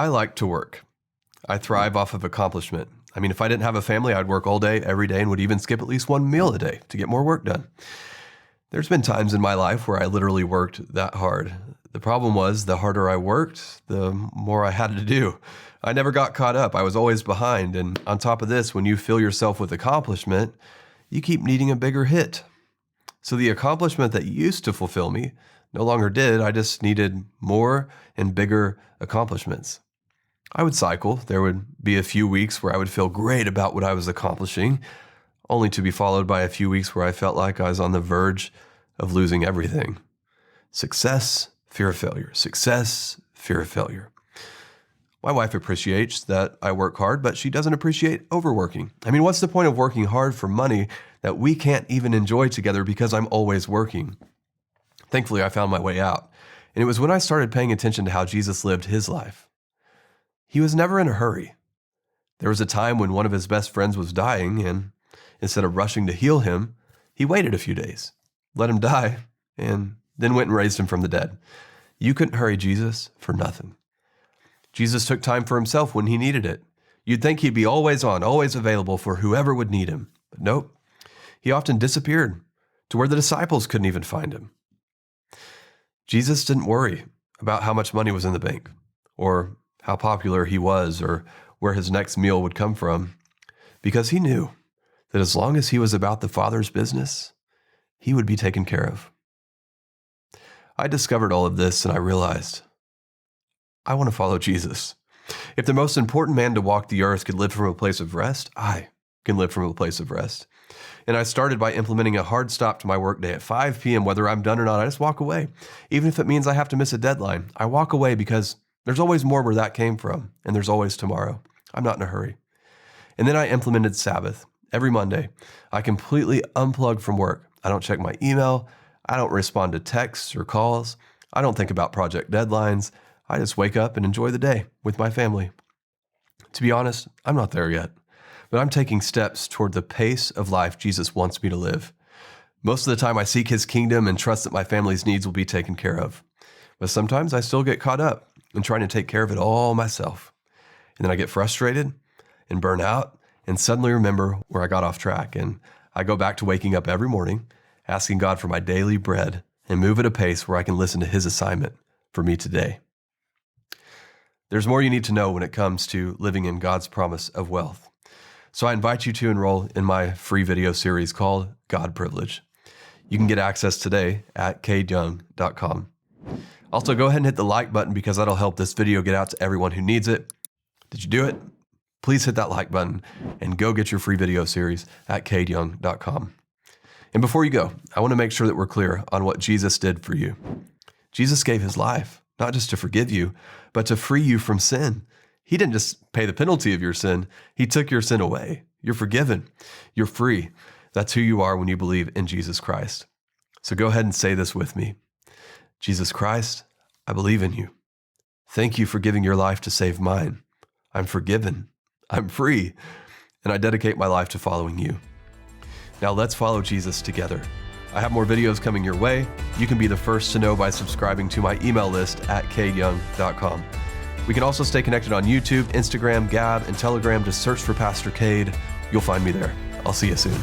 I like to work. I thrive off of accomplishment. I mean, if I didn't have a family, I'd work all day, every day, and would even skip at least one meal a day to get more work done. There's been times in my life where I literally worked that hard. The problem was the harder I worked, the more I had to do. I never got caught up. I was always behind. And on top of this, when you fill yourself with accomplishment, you keep needing a bigger hit. So the accomplishment that used to fulfill me no longer did. I just needed more and bigger accomplishments. I would cycle. There would be a few weeks where I would feel great about what I was accomplishing, only to be followed by a few weeks where I felt like I was on the verge of losing everything. Success, fear of failure. Success, fear of failure. My wife appreciates that I work hard, but she doesn't appreciate overworking. I mean, what's the point of working hard for money that we can't even enjoy together because I'm always working? Thankfully, I found my way out. And it was when I started paying attention to how Jesus lived his life. He was never in a hurry. There was a time when one of his best friends was dying, and instead of rushing to heal him, he waited a few days, let him die, and then went and raised him from the dead. You couldn't hurry Jesus for nothing. Jesus took time for himself when he needed it. You'd think he'd be always on, always available for whoever would need him. But nope, he often disappeared to where the disciples couldn't even find him. Jesus didn't worry about how much money was in the bank, or how popular he was, or where his next meal would come from, because he knew that as long as he was about the Father's business, he would be taken care of. I discovered all of this and I realized, I want to follow Jesus. If the most important man to walk the earth could live from a place of rest, I can live from a place of rest. And I started by implementing a hard stop to my workday at 5 p.m. Whether I'm done or not, I just walk away. Even if it means I have to miss a deadline, I walk away because there's always more where that came from, and there's always tomorrow. I'm not in a hurry. And then I implemented Sabbath. Every Monday, I completely unplug from work. I don't check my email. I don't respond to texts or calls. I don't think about project deadlines. I just wake up and enjoy the day with my family. To be honest, I'm not there yet, but I'm taking steps toward the pace of life Jesus wants me to live. Most of the time, I seek his kingdom and trust that my family's needs will be taken care of. But sometimes I still get caught up in trying to take care of it all myself. And then I get frustrated and burn out and suddenly remember where I got off track. And I go back to waking up every morning, asking God for my daily bread and move at a pace where I can listen to his assignment for me today. There's more you need to know when it comes to living in God's promise of wealth. So I invite you to enroll in my free video series called God Privilege. You can get access today at cadeyoung.com. Also, go ahead and hit the like button because that'll help this video get out to everyone who needs it. Did you do it? Please hit that like button and go get your free video series at cadeyoung.com. And before you go, I want to make sure that we're clear on what Jesus did for you. Jesus gave his life, not just to forgive you, but to free you from sin. He didn't just pay the penalty of your sin. He took your sin away. You're forgiven. You're free. That's who you are when you believe in Jesus Christ. So go ahead and say this with me. Jesus Christ, I believe in you. Thank you for giving your life to save mine. I'm forgiven. I'm free. And I dedicate my life to following you. Now let's follow Jesus together. I have more videos coming your way. You can be the first to know by subscribing to my email list at cadeyoung.com. We can also stay connected on YouTube, Instagram, Gab, and Telegram. Just search for Pastor Cade. You'll find me there. I'll see you soon.